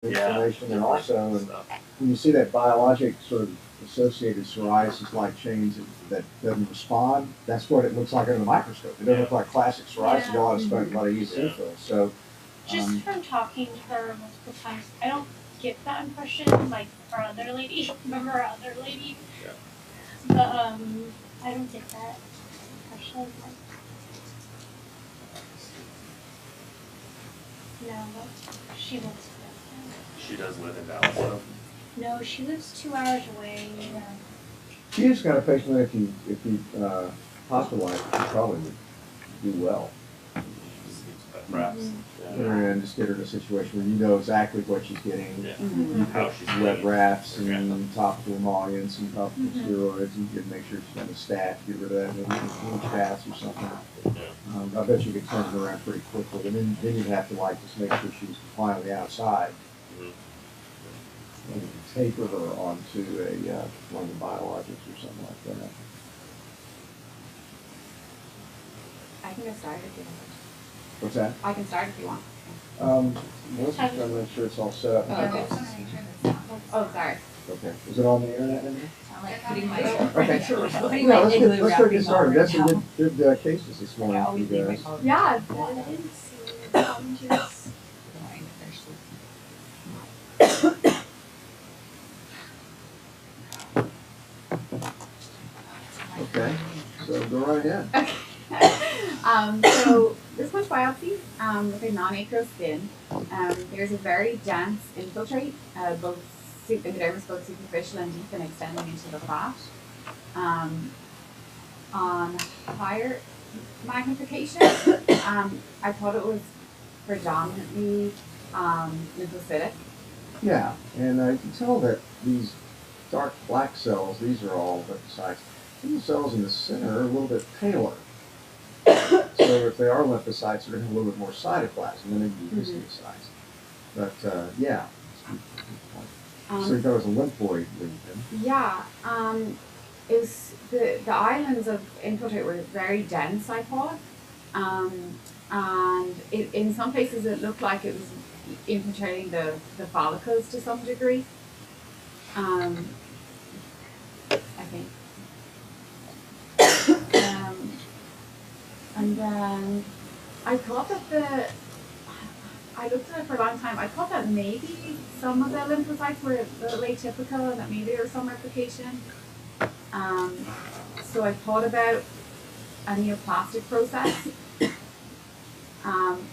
inflammation, and also when you see that biologic sort of associated psoriasis-like change that doesn't respond, that's what it looks like under the microscope. It doesn't look like classic psoriasis. You don't expect a lot of eosinophils. So, just from talking to her multiple times, I don't get that impression. Like our other lady, remember our other lady? Yeah. But I don't get that impression. No, she lives. She does live in Dallas, though. No, she lives 2 hours away. she is kind of patient that if you hospitalized, she probably would do well. Perhaps. And just get her in a situation where you know exactly what she's getting. Yeah. You How she's wet rafts and Okay. topical emollients and topical steroids, and you can make sure she's on the stat, get rid of that, maybe bleach baths or something. Yeah. I bet you could turn it around pretty quickly, and then you'd have to just make sure she's compliant on the outside. And you can taper her onto one of the biologics or something like that. I can get started if you want. What's that? I can start if you want. Let's just try to make sure it's all set up. Oh, sorry. Okay. Is it on the internet in here? I'm like putting my Okay. putting Yeah, my let's igloo get wrapping started. That's on some good cases this morning for you guys. Yeah. Well, I didn't see the volunteers. Okay, so go right ahead. So this one's biopsy with a non-acral skin. There's a very dense infiltrate, both epidermis, both superficial and deep, and extending into the fat. On higher magnification, I thought it was predominantly lymphocytic. Yeah, and you can tell that these dark black cells, these are all lymphocytes. These cells in the center are a little bit paler. So if they are lymphocytes, they're going to have a little bit more cytoplasm than they'd be histiocytes. But yeah. So you thought it was a lymphoid lesion? Yeah. It was the islands of infiltrate were very dense, I thought. And in some places it looked like it was infiltrating the follicles to some degree. I think. And then I thought that I looked at it for a long time. I thought that maybe some of the lymphocytes were a little atypical and that maybe there was some replication. So I thought about a neoplastic process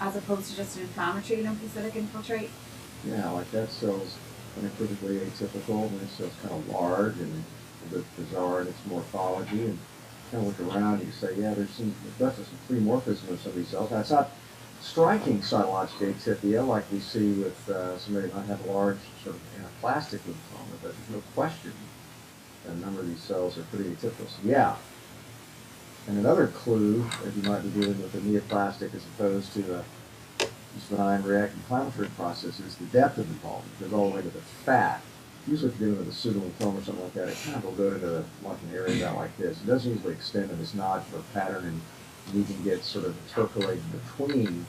as opposed to just an inflammatory lymphocytic infiltrate. Yeah, like that cell's unequivocally atypical, and this cell's kind of large and a bit bizarre in its morphology. And kind of look around, you say, yeah, there's definitely some pleomorphism of some of these cells. Now, it's not striking cytologic atypia like we see with somebody who might have a large sort of anaplastic lymphoma, but there's no question that a number of these cells are pretty atypical. So, yeah. And another clue that you might be dealing with a neoplastic as opposed to a benign reactive inflammatory process is the depth of involvement. It goes all the way to the fat. Usually if you're dealing with a pseudolymphoma or something like that, it kind of will go into like an area about like this. It doesn't usually extend in this nodular pattern, and you can get sort of intercalated between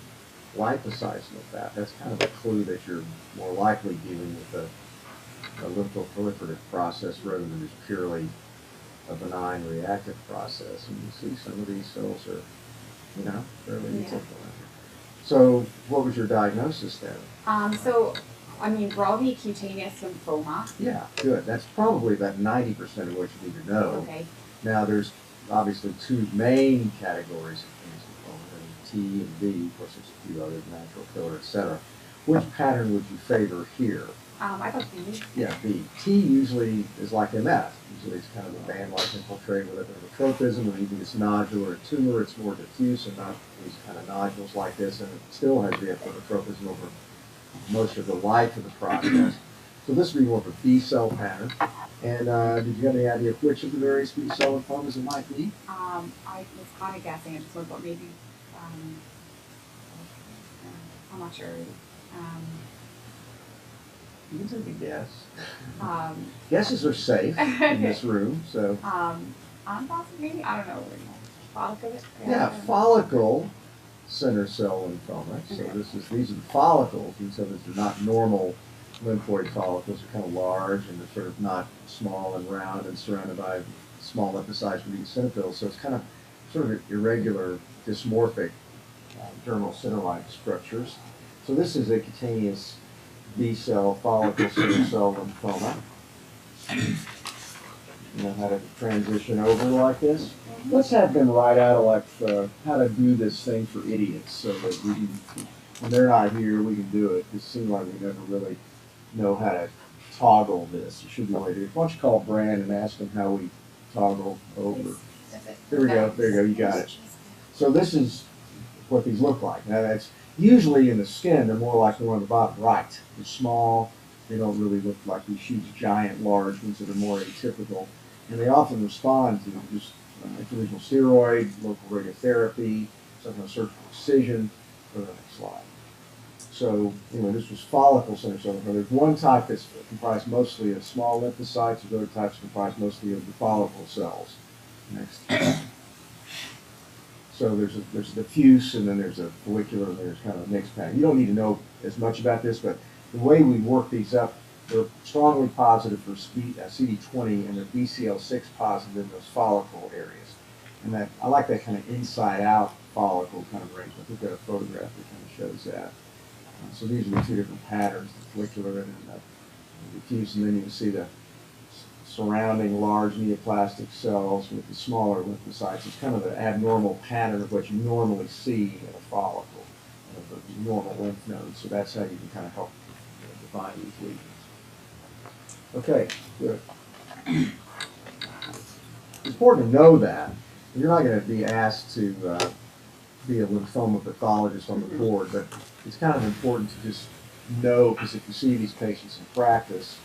lipocytes in the fat. That's kind of a clue that you're more likely dealing with a lymphoproliferative process rather than just purely a benign reactive process. And you see some of these cells are, fairly atypical. So what was your diagnosis then? Broadly cutaneous lymphoma. Yeah, good. That's probably about 90% of what you need to know. Okay. Now there's obviously two main categories of cutaneous lymphoma, T and B. Of course, there's a few others, natural killer, etc. Which pattern would you favor here? I thought B. Yeah, B. T usually is like MF. Usually it's kind of a band-like infiltrate with a bit of a tropism, and even it's nodular or tumor, it's more diffuse and not these kind of nodules like this, and it still has the tropism over most of the life of the process. So this would be more of a B cell pattern. And did you have any idea of which of the various B cell lymphomas it might be? I was kind of guessing. I just thought maybe. I'm not sure. You can take a guess. Guesses are safe in this room, so. Maybe, I don't know. Follicle. Yeah, follicle center cell lymphoma. So these are the follicles, and so these are not normal lymphoid follicles are kind of large and they're sort of not small and round and surrounded by small lymphocytes with eosinophils. So it's kind of sort of irregular, dysmorphic dermal center-like structures. So this is a cutaneous B-cell follicle cell lymphoma. You know how to transition over like this? Let's have them write out like how to do this thing for idiots so that we can, when they're not here, we can do it. It seems like we never really know how to toggle this. It should be a way to do it. Why don't you call Brand and ask him how we toggle over? There we go, there you go, you got it. So this is what these look like. Now that's usually in the skin, they're more like the one on the bottom right. They're small, they don't really look like these huge, giant, large ones that are more atypical. And they often respond to just intravitreal steroid, local radiotherapy, sometimes surgical excision. Go to the next slide. So, this was follicle center cell lymphoma. There's one type that's comprised mostly of small lymphocytes, there's other types comprised mostly of the follicle cells. Next. So there's a diffuse, and then there's a follicular, and there's kind of a mixed pattern. You don't need to know as much about this, but the way we work these up, they're strongly positive for CD20, and they're BCL6 positive in those follicle areas. And I like that kind of inside-out follicle kind of arrangement. I think got a photograph that kind of shows that. So these are the two different patterns, the follicular and the diffuse, and then you can see the surrounding large neoplastic cells with the smaller lymphocytes. It's kind of an abnormal pattern of what you normally see in a follicle, of the normal lymph nodes. So that's how you can kind of help define these lesions. Okay, good. It's important to know that. You're not going to be asked to be a lymphoma pathologist on the board, but it's kind of important to just know, because if you see these patients in practice,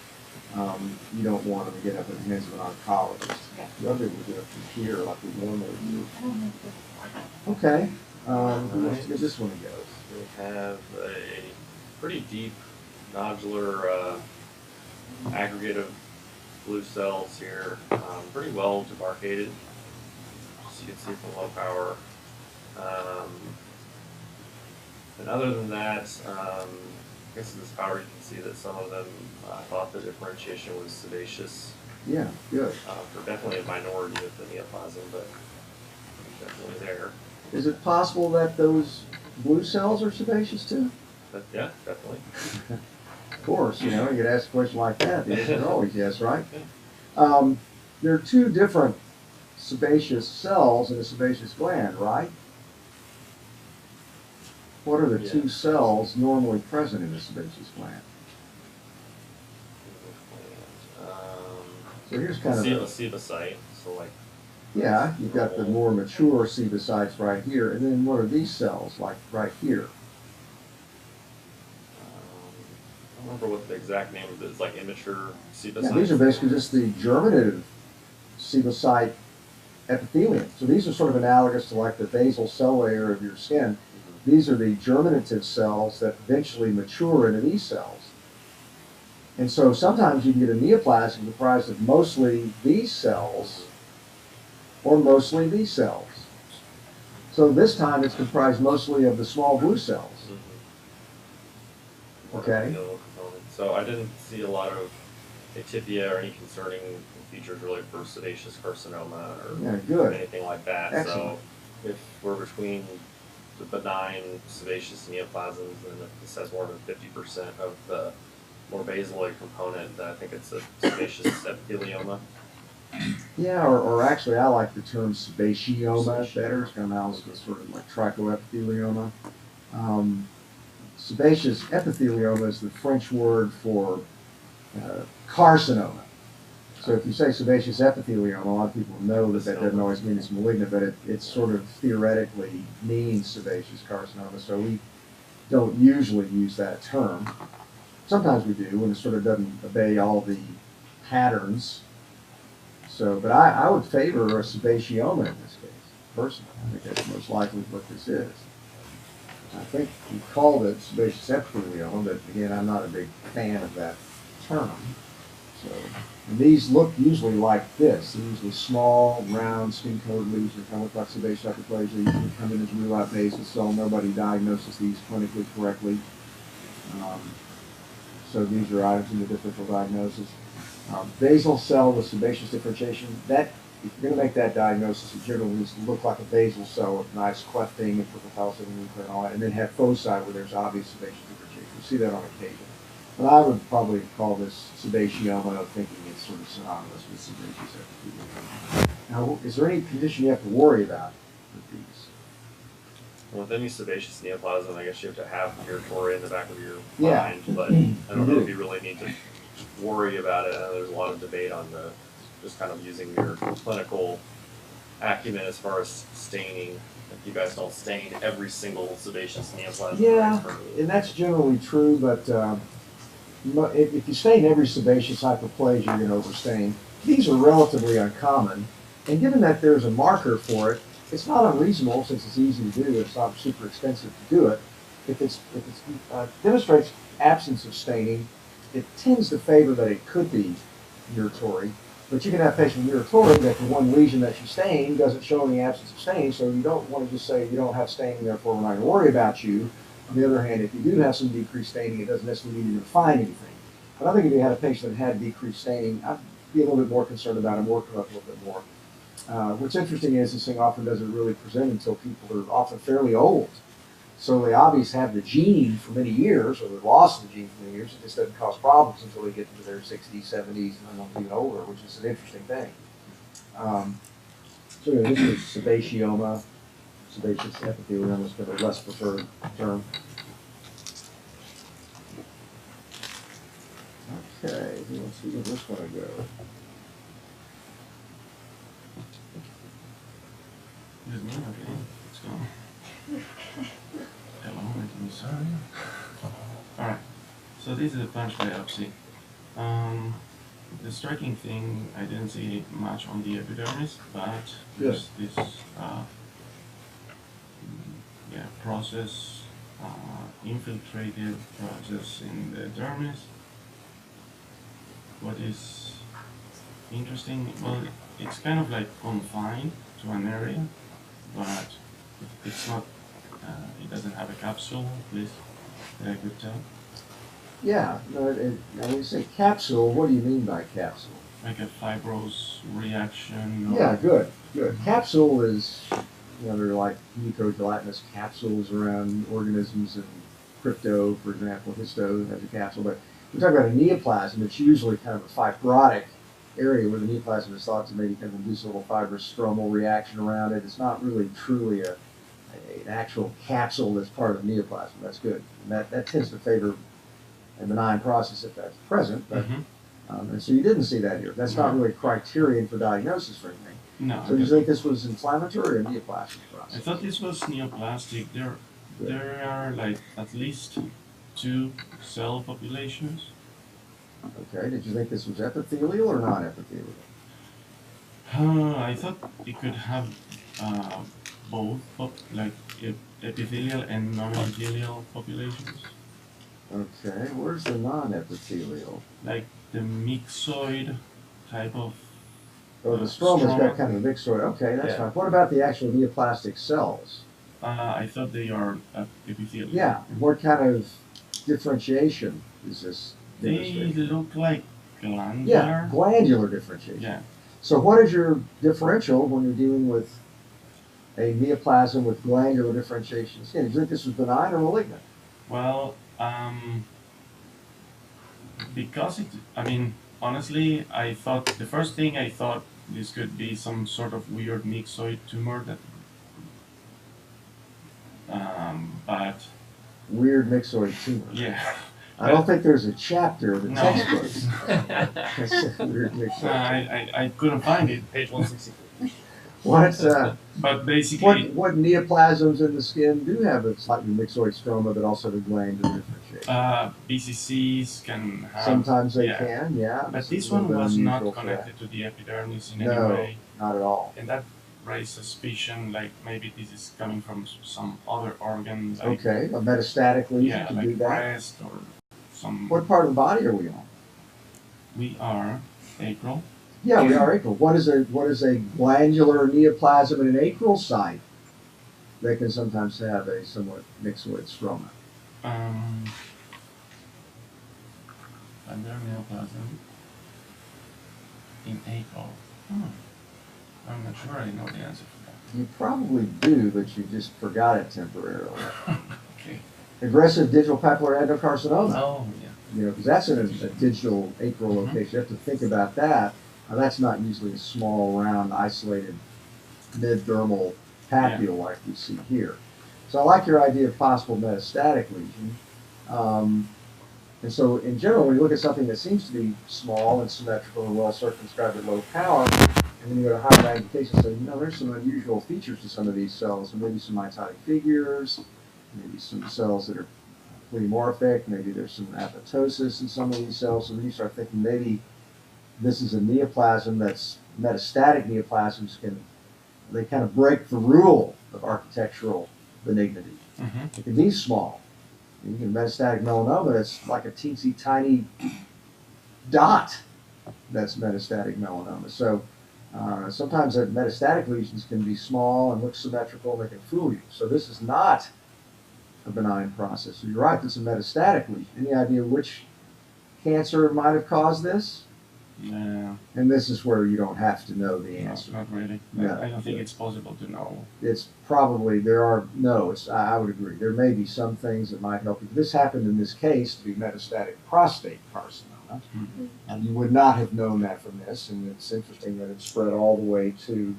you don't want them to get up in the hands of an oncologist. You're able to do it from here like we normally do. Okay, let's get this one to go. We have a pretty deep nodular aggregate of blue cells here, pretty well demarcated, as you can see from low power. And other than that, I guess in this power you can see that some of them thought the differentiation was sebaceous. Yeah, good. For definitely a minority of the neoplasm, but definitely there. Is it possible that those blue cells are sebaceous too? But yeah, definitely. Of course, you get asked a question like that. The answer is always yes, right? There are two different sebaceous cells in a sebaceous gland, right? What are the two cells normally present in a sebaceous gland? So here's kind of a sebocyte, so like. Yeah, you've got the more mature sebocytes right here, and then what are these cells like right here? I don't remember what the exact name of it is, like immature sebocytes. Yeah, these are basically just the germinative sebocyte epithelium. So these are sort of analogous to like the basal cell layer of your skin. These are the germinative cells that eventually mature into these cells. And so sometimes you can get a neoplasm comprised of mostly these cells or mostly these cells. So this time it's comprised mostly of the small blue cells. Okay. So I didn't see a lot of atypia or any concerning features really for sebaceous carcinoma or anything like that. Excellent. So if we're between the benign sebaceous neoplasms, and if this has more than 50% of the more basaloid component, then I think it's a sebaceous epithelioma. Yeah, or actually I like the term sebaceoma better. It's kind of analogous to sort of like trichoepithelioma. Sebaceous epithelioma is the French word for carcinoma. So if you say sebaceous epithelioma, a lot of people know that that doesn't always mean it's malignant, but it sort of theoretically means sebaceous carcinoma. So we don't usually use that term. Sometimes we do when it sort of doesn't obey all the patterns. So, but I would favor a sebaceoma in this case, personally. I think that's most likely what this is. I think you called it sebaceous epithelioma, but again, I'm not a big fan of that term. So, and these look usually like this. They're usually small, round, skin-coated lesions, kind of look like sebaceous hyperplasia. Usually come in as rule-out basal cell. Nobody diagnoses these clinically correctly. So these are items in the differential diagnosis. Basal cell with sebaceous differentiation, that, if you're going to make that diagnosis, it generally needs to look like a basal cell with nice clefting and purple and all that, and then have foci where there's obvious sebaceous differentiation. You see that on occasion. But I would probably call this sebaceoma, thinking it's sort of synonymous with sebaceous epithelium. Now, is there any condition you have to worry about with these? Well, with any sebaceous neoplasm, I guess you have to have uratoria in the back of your Yeah. mind, but I don't know if you really need to worry about it. I know there's a lot of debate on the just kind of using your clinical acumen as far as staining. If you guys don't stain every single sebaceous neoplasm. Yeah, and that's generally true, but if you stain every sebaceous hyperplasia, you're going to overstain. These are relatively uncommon, and given that there's a marker for it, it's not unreasonable, since it's easy to do, it's not super expensive to do it. If it demonstrates absence of staining, it tends to favor that it could be uratory. But you can have patients with uratoria that the one lesion that you stain doesn't show any absence of stain, so you don't want to just say you don't have staining, therefore we're not going to worry about you. On the other hand, if you do have some decreased staining, it doesn't necessarily mean you to find anything. But I think if you had a patient that had decreased staining, I'd be a little bit more concerned about it, work up a little bit more. What's interesting is this thing often doesn't really present until people are often fairly old. So they obviously have the gene for many years, or they've lost the gene for many years. It just doesn't cause problems until they get into their 60s, 70s, and even older, which is an interesting thing. So anyway, this is sebaceoma, sebaceous epithelium is kind of a less preferred term. Okay, let's see where this one go. There's one okay. Let's go. Hello, I'm sorry. Alright, so this is a punch biopsy. The striking thing, I didn't see much on the epidermis, but there's this process, infiltrative process in the dermis. What is interesting, well, it's kind of like confined to an area, but it's not, it doesn't have a capsule, at least that I could tell. Yeah, no, when you say capsule, what do you mean by capsule? Like a fibrous reaction. Or Yeah, good. Capsule is, they're like mucogelatinous capsules around organisms, and crypto, for example, histo has a capsule. But we're talking about a neoplasm. It's usually kind of a fibrotic area where the neoplasm is thought to maybe kind of induce a little fibrous stromal reaction around it. It's not really truly an actual capsule that's part of the neoplasm. That's good. And that tends to favor a benign process if that's present. But, and so you didn't see that here. That's not really a criterion for diagnosis or anything. No. So do you think this was inflammatory or neoplastic process? I thought this was neoplastic. There are like at least 2 cell populations. Okay, did you think this was epithelial or non-epithelial? I thought it could have both, like epithelial and non-epithelial populations. Okay, where's the non-epithelial? Like the myxoid type of. Oh, the stroma's got kind of a myxoid. Okay, that's fine. What about the actual neoplastic cells? I thought they are epithelial. Yeah, what kind of differentiation is this? They look like glandular. Yeah, glandular differentiation. Yeah. So what is your differential when you're dealing with a neoplasm with glandular differentiation skin? Do you think this was benign or malignant? Well, because honestly, I thought, the first thing I thought this could be some sort of weird myxoid tumor that, but. Weird myxoid tumor. Yeah. I don't think there's a chapter of the No. textbooks. Weird myxoid. I couldn't find it. Page 164. But basically. What neoplasms in the skin do have a slightly myxoid stroma that also have glandular differentiation? BCCs can have. Sometimes they can, yeah. But this one was not connected to the epidermis in any way. Not at all. And that raised suspicion, like maybe this is coming from some other organ. Like, Okay, a metastatic lesion to like do that. breast or some. What part of the body are we on? We are acral. Yeah, we are acral. What is a glandular neoplasm in an acral site? They can sometimes have a somewhat myxoid stroma. under neoplasm in April. I'm not sure I know the answer for that. You probably do, but you just forgot it temporarily. Okay. Aggressive digital papillary adenocarcinoma. Oh, yeah. You know, because that's in a digital acral location. You have to think about that. Now, that's not usually a small, round, isolated mid-dermal papule like we see here. So I like your idea of possible metastatic lesion. And so in general, when you look at something that seems to be small and symmetrical and well circumscribed at low power, and then you go to high magnification, so you know there's some unusual features to some of these cells, and maybe some mitotic figures, maybe some cells that are polymorphic, maybe there's some apoptosis in some of these cells. So then you start thinking maybe this is a neoplasm that's metastatic neoplasms they kind of break the rule of architectural benignity. It can be small. You get metastatic melanoma, it's like a teensy tiny dot that's metastatic melanoma. So sometimes that metastatic lesions can be small and look symmetrical, they can fool you. So this is not a benign process. So you're right, this is a metastatic lesion. Any idea which cancer might have caused this? No. And this is where you don't have to know the answer. Not really. No. I don't think it's possible to know. It's probably, I would agree. There may be some things that might help you. This happened in this case to be metastatic prostate carcinoma. And you would not have known that from this. And it's interesting that it spread all the way to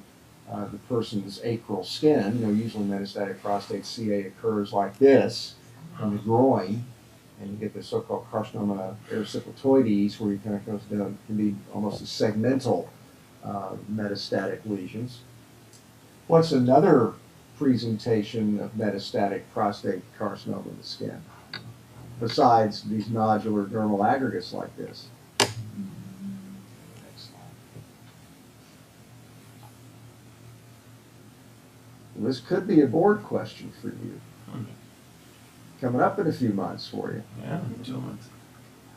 the person's acral skin. You know, usually metastatic prostate CA occurs like this in the groin. And you get the so-called carcinoma erysipeloides, where you kind of goes down, can be almost a segmental metastatic lesions. What's another presentation of metastatic prostate carcinoma in the skin, besides these nodular dermal aggregates like this? Well, this could be a board question for you. Coming up in a few months for you. Yeah, 2 months.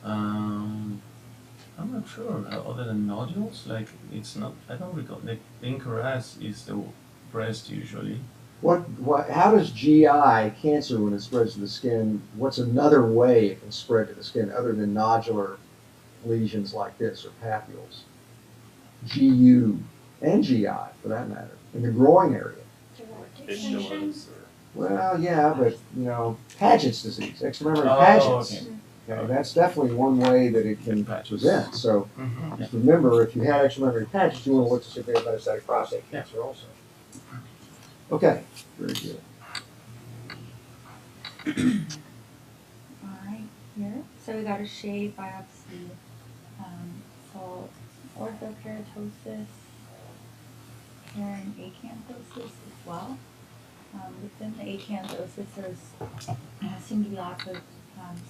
I'm not sure. Other than nodules, like it's not. I don't recall. The incarus is the breast usually. How does GI cancer, when it spreads to the skin, what's another way it can spread to the skin other than nodular lesions like this or papules? GU and GI, for that matter, in the groin area. Indolence or Well, yeah, but, you know, Paget's disease, extramemory Paget's. Okay. Okay, that's definitely one way that it can present. So just remember, if you have extramemory Paget's, you want to look to see if they have metastatic prostate cancer also. Okay, very good. Alright, here. So we got a shave biopsy, so orthokeratosis and acanthosis as well. Within the acanthosis, there seem to be lots of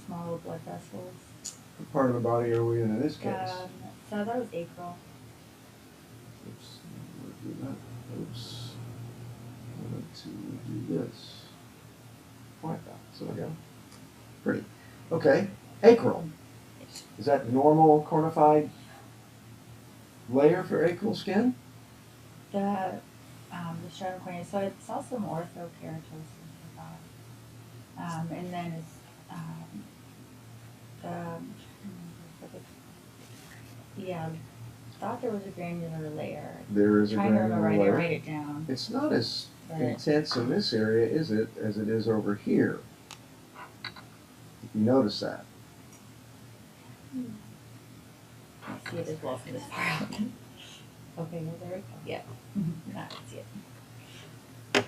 small blood vessels. What part of the body are we in this case? So that was acral. Oops, we'll do that. Oops. I want to do this. Like that. So there we go. Pretty. Okay. Acral. Is that normal cornified layer for acral skin? The stratum corneum, so I saw some orthokeratosis with that. And then it's thought there was a granular layer. There is a Trying to remember, I granular didn't layer. write it down. It's not as But intense in this area, is it, as it is over here? If you notice that. I see it as well from this far out. Okay, well, there we go. Yeah. Now I can see it.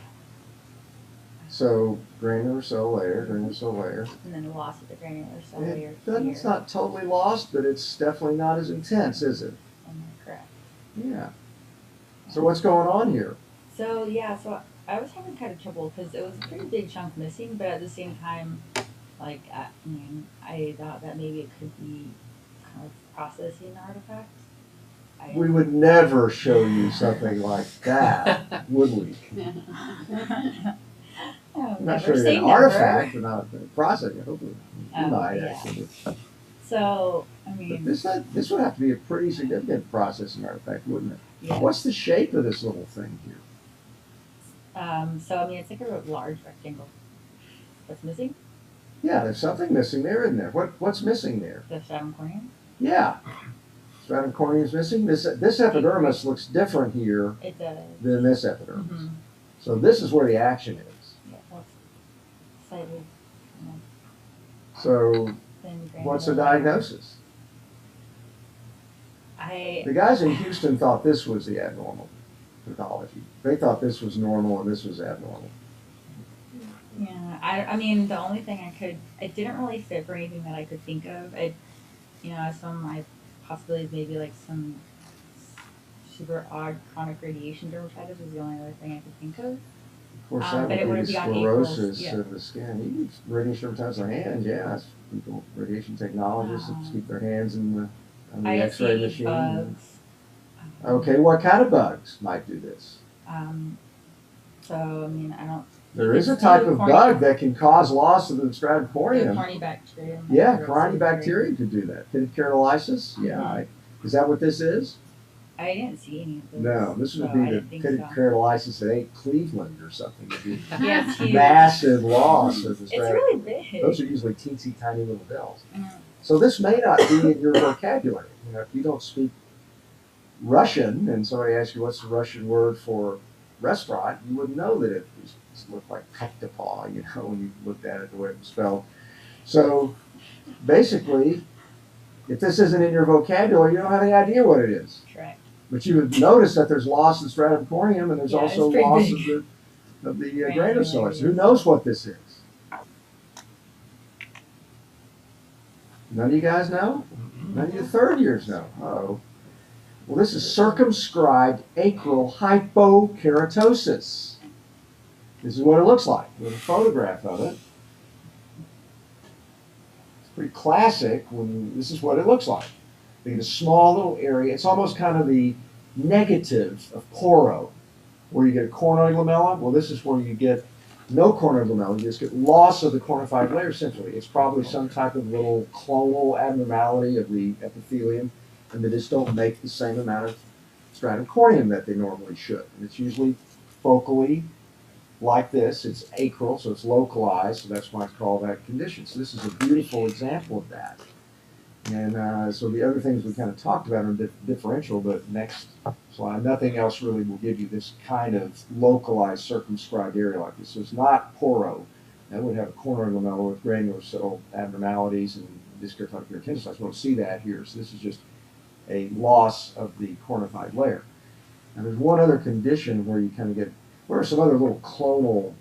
So granular cell layer, And then the loss of the granular cell layer It's here. not totally lost, but it's definitely not as intense, is it? And then correct. Yeah. So what's going on here? So yeah, so I was having kind of trouble because it was a pretty big chunk missing, but at the same time, like I thought that maybe it could be kind of processing artifacts. We would never show you something like that, would we? I'm not sure you're an artifact, but not a process. Hopefully, you might yeah. actually. So I But mean, this would have to be a pretty significant processing artifact, wouldn't it? yeah. What's the shape of this little thing here? So I mean, it's like a large rectangle. What's missing? Yeah, there's something missing there, isn't there? What's missing there? The stratum corneum? Yeah. Stratum corneum is missing. This epidermis looks different here It does. than this epidermis. Mm-hmm. So this is where the action is. Yeah, that's slightly, So thin what's the granular. diagnosis? I The guys in Houston thought this was the abnormal pathology. They thought this was normal and this was abnormal. Yeah, I mean, the only thing it didn't really fit for anything that I could think of. Some of my possibilities, maybe like some super odd chronic radiation dermatitis was the only other thing I could think of. Of course, that But it would would be be on sclerosis April's, of the skin. You use radiation dermatitis on hands, yeah. That's people, radiation technologists that keep their hands on the X-ray ISE machine. bugs. Okay, what kind of bugs might do this? So, I mean, I don't. There is a It's type still of corny- bug that can cause loss of the stratum The corneum. cornybacterium. Yeah, corynebacteria could do that. Pitted keratolysis, yeah. Mhm. Is that what this is? I didn't see any of those. No, this would so be I the didn't think pitted so. keratolysis at 8 Cleveland or something. It'd be Yeah, it's huge. massive loss of the It's stratum. really big. Those are usually teensy tiny little bells. Mhm. So this may not be in your vocabulary. You know, if you don't speak Russian and somebody asks you what's the Russian word for restaurant, you wouldn't know that it looked like pectopau, you know, when you looked at it the way it was spelled. So basically, if this isn't in your vocabulary, you don't have any idea what it is. Correct. But you would notice that there's loss of stratum corneum and there's Yeah, it's also pretty loss big. of the Granular granulocytes. areas. Who knows what this is? None of you guys know? None of you third years know? Uh-oh. Well, this is circumscribed acral hypokeratosis. This is what it looks like. There's a photograph of it. It's pretty classic. This is what it looks like. They get a small little area. It's almost kind of the negative of poro, where you get a cornoid lamella. Well, this is where you get no cornoid lamella. You just get loss of the cornified layer simply. It's probably some type of little clonal abnormality of the epithelium, and they just don't make the same amount of stratum corneum that they normally should. And it's usually focally like this. It's acral, so it's localized, so that's why it's called that condition. So this is a beautiful example of that. And so the other things we kind of talked about are differential, but next slide, nothing else really will give you this kind of localized circumscribed area like this. So it's not poro. That would have a cornoid lamella with granular cell abnormalities and dyskeratotic keratinocytes. We don't see that here. So this is just a loss of the cornified layer. And there's one other condition where you kind of get, what are some other little clonal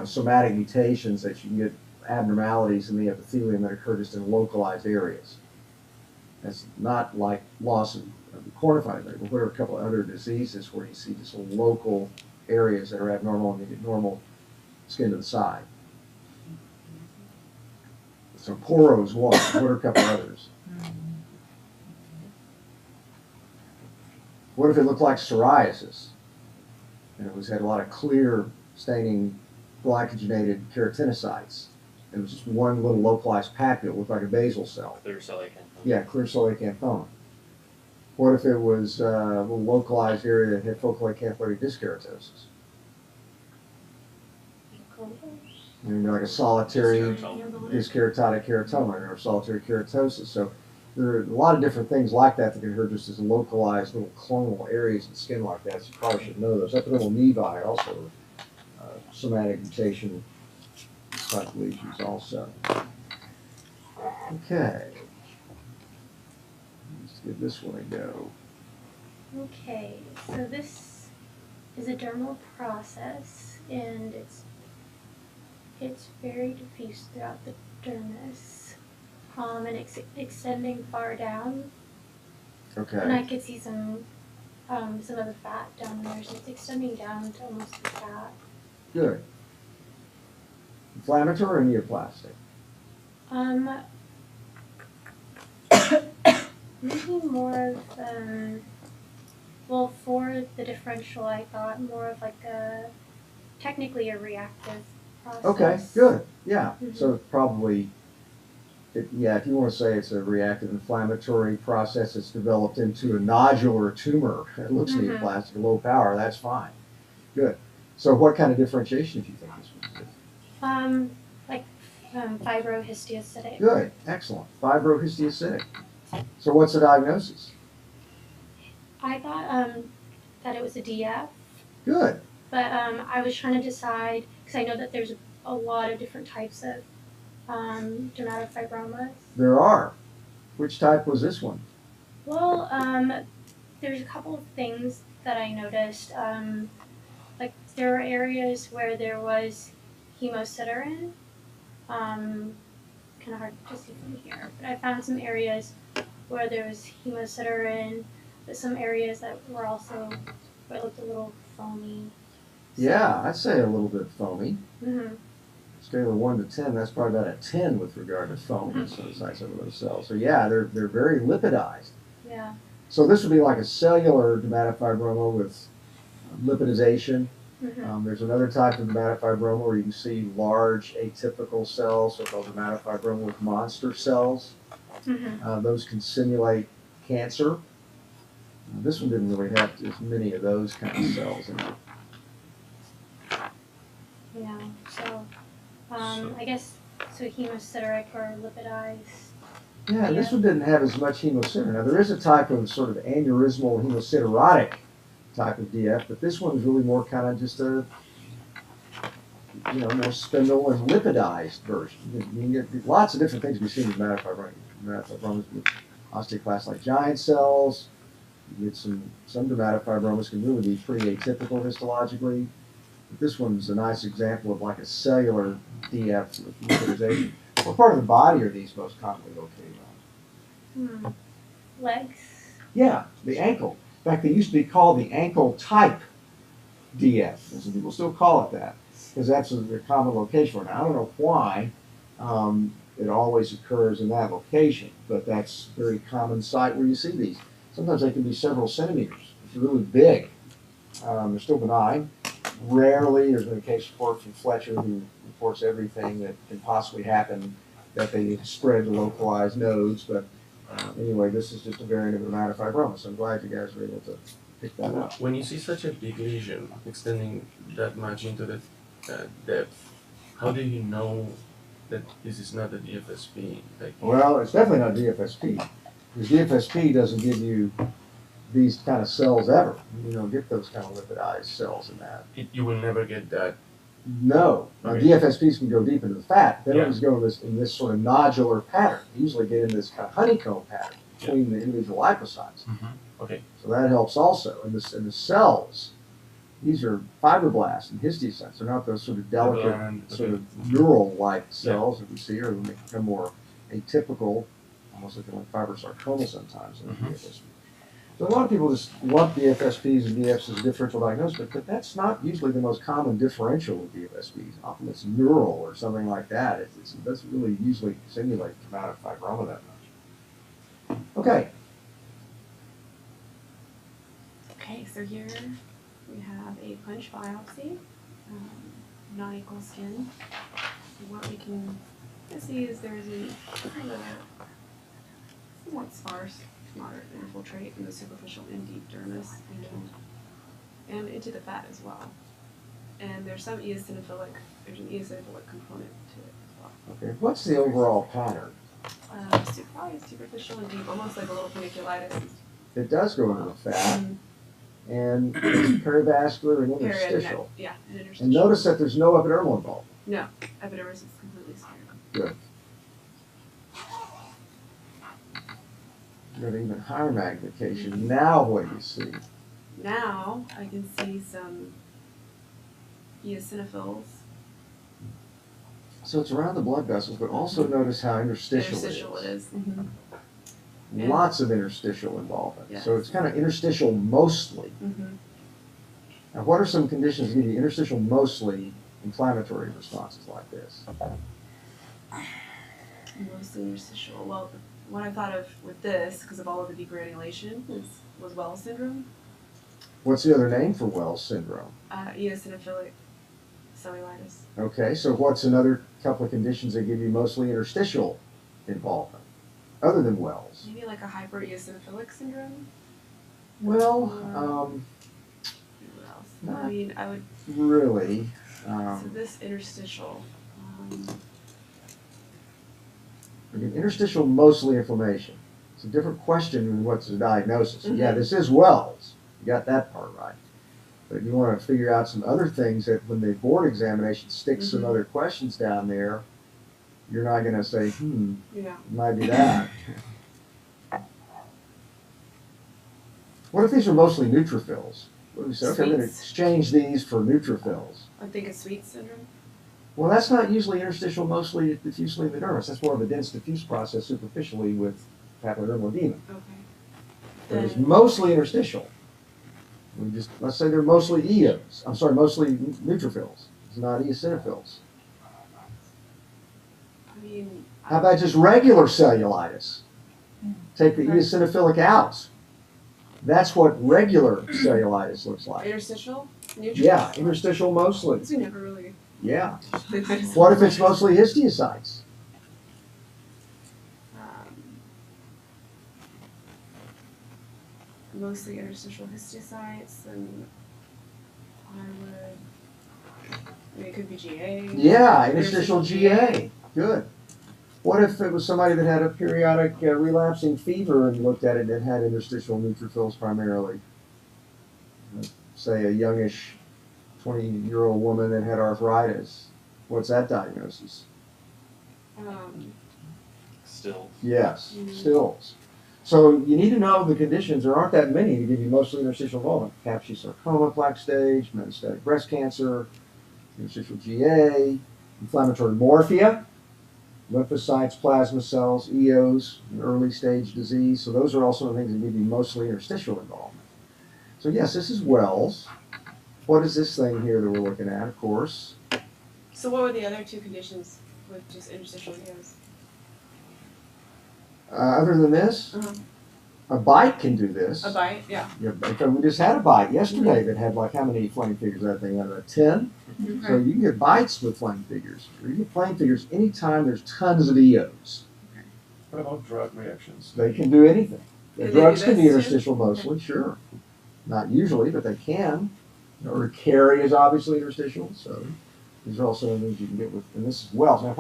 somatic mutations that you can get abnormalities in the epithelium that occur just in localized areas? That's not like loss of the cornified layer, but what are a couple of other diseases where you see just local areas that are abnormal and you get normal skin to the side? So poro is one. What are a couple others? What if it looked like psoriasis? And it had a lot of clear staining glycogenated keratinocytes. It was just one little localized papule, looked like a basal cell. Clear cell acanthoma. Yeah, clear cell acanthoma. What if it was a little localized area that had focal acanthoma dyskeratosis? Maybe like a solitary dyskeratotic keratoma or solitary keratosis. So there are a lot of different things like that that can occur just as localized little clonal areas in skin like that. So you probably should know those. Epidermal nevi also somatic mutation type lesions also. Okay. Let's give this one a go. Okay, so this is a dermal process, and it's very diffuse throughout the dermis, and extending far down. And I Okay. could see some of the fat down there, so it's extending down to almost the fat. Good. Inflammatory or neoplastic? Maybe more of well, for the differential, I thought more of like technically a reactive process. Okay, good. Yeah. Mhm. So it's probably, if you want to say it's a reactive inflammatory process that's developed into a nodular tumor that looks Mhm. neoplastic, low power, that's fine. Good. So what kind of differentiation do you think this would be? Like fibrohistiocytic. Good, excellent. Fibrohistiocytic. So what's the diagnosis? I thought that it was a DF, Good. but I was trying to decide because I know that there's a lot of different types of dermatofibromas. There are. Which type was this one? Well, there's a couple of things that I noticed. Like there were areas where there was hemosiderin. Kind of hard to see from here, but I found some areas where there was hemosiderin, but some areas that were also where it looked a little foamy. Yeah, I'd say a little bit foamy. Mm-hmm. Scale of 1 to 10, that's probably about a 10 with regard to foaminess on the size of those cells. So yeah, they're very lipidized. Yeah. So this would be like a cellular dermatofibroma with lipidization. Mm-hmm. There's another type of dermatofibroma where you can see large atypical cells, so-called dermatofibroma with monster cells. Mm-hmm. Those can simulate cancer. This one didn't really have as many of those kind of cells in it. Yeah. So, I guess so hemosideриc or lipidized. Yeah, this one didn't have as much hemosiderin. Now there is a type of sort of aneurysmal hemosiderotic type of DF, but this one is really more kind of just a, more spindle and lipidized version. You can get lots of different things we see in dermatofibromas with osteoclast like giant cells. You get some dermatofibromas can really be pretty atypical histologically. But this one's a nice example of like a cellular DF with lipidization. What part of the body are these most commonly located on? Legs. Yeah, the ankle. In fact, they used to be called the ankle type DF. And some people still call it that because that's a common location for it. Now, I don't know why it always occurs in that location, but that's a very common site where you see these. Sometimes they can be several centimeters. It's really big. They're still benign. Rarely, there's been a case report from Fletcher who reports everything that can possibly happen, that they spread to localized nodes, but anyway, this is just a variant of dermatofibroma, so I'm glad you guys were able to pick that up. When you see such a big lesion extending that much into the depth, how do you know that this is not a DFSP? Well, it's definitely not DFSP, because DFSP doesn't give you these kind of cells ever. You don't get those kind of lipidized cells in that. You will never get that. No. Now, Okay. DFSPs can go deep into the fat. They don't Yeah. always go in this sort of nodular pattern. They usually get in this kind of honeycomb pattern between the individual lipocytes. Okay. So that helps also. In the cells, these are fibroblasts and histiocytes. They're not those sort of delicate, Bland, sort okay. of neural-like cells that we see, or they become more atypical, almost looking like fibrosarcoma sometimes in the DFSP. So a lot of people just lump DFSPs and DFs as a differential diagnosis, but that's not usually the most common differential with DFSPs. Often it's neural or something like that. It doesn't really usually simulate dermatofibroma that much. Okay. Okay, so here we have a punch biopsy, non-equal skin. What we can see is there's a kind of somewhat sparse, moderate infiltrate in the superficial and deep dermis and into the fat as well. And there's an eosinophilic component to it as well. Okay. What's the overall pattern? Probably superficial and deep, almost like a little paniculitis. It does go into the fat, and it's perivascular and interstitial. Yeah, and interstitial. And notice that there's no epidermal involved. No, epidermis is completely scarred. Good. You got an even higher magnification. Now what do you see? Now I can see some eosinophils. So it's around the blood vessels, but also notice how interstitial Interstitial it it is. is. Mm-hmm. Lots of interstitial involvement. Yes. So it's kind of interstitial mostly. Mm-hmm. Now what are some conditions that give you interstitial mostly inflammatory responses like this? Mostly interstitial. Well, what I thought of with this, because of all of the degranulation, was Wells syndrome. What's the other name for Wells syndrome? Eosinophilic cellulitis. Okay, so what's another couple of conditions that give you mostly interstitial involvement, other than Wells? Maybe like a hypereosinophilic syndrome. Well, What else? Not I mean, I would. really. So this interstitial. Again, interstitial mostly inflammation. It's a different question than what's the diagnosis. Mhm. Yeah, this is Wells. You got that part right. But you want to figure out some other things that when the board examination sticks some Mhm. other questions down there, you're not going to say, Yeah. it might be that. What if these are mostly neutrophils? What if we say, okay, I'm going to Sweets. exchange these for neutrophils? I think it's sweet syndrome. Well, that's not usually interstitial, mostly diffusely epidermis. That's more of a dense diffuse process superficially with papillodermal edema. Okay. But it's Then mostly interstitial. Let's say they're mostly eos. I'm sorry, mostly neutrophils. It's not eosinophils. I mean, How about just regular cellulitis? Take the Right. eosinophilic out. That's what regular cellulitis looks like. interstitial? Neutral? Yeah, interstitial mostly. We never really. Yeah. What What if it's mostly histiocytes? Mostly interstitial histiocytes, and I mean, it could be GA. Yeah, interstitial GA. Good. What if it was somebody that had a periodic relapsing fever and looked at it and had interstitial neutrophils primarily? Say a youngish 20-year-old woman that had arthritis. What's that diagnosis? Still. Yes, Mhm. stills. So you need to know the conditions. There aren't that many to give you mostly interstitial involvement. Capsular sarcoma, plaque stage, metastatic breast cancer, interstitial GA, inflammatory morphia, lymphocytes, plasma cells, EOs, early stage disease. So those are also the things that give you mostly interstitial involvement. So yes, this is Wells. What is this thing here that we're looking at, of course? So what were the other two conditions with just interstitial EOs? Other than this, Uh-huh. a bite can do this. A bite, yeah. Yeah, because we just had a bite yesterday that had like how many flame figures that thing had? 10? So you can get bites with flame figures. Or you get flame figures anytime there's tons of EOs. What about drug reactions? They can do anything. The Can they drugs do can be this too? interstitial mostly, sure. Not usually, but they can. Or carry is obviously interstitial, so these are also things you can get with, and this is Wells. Now,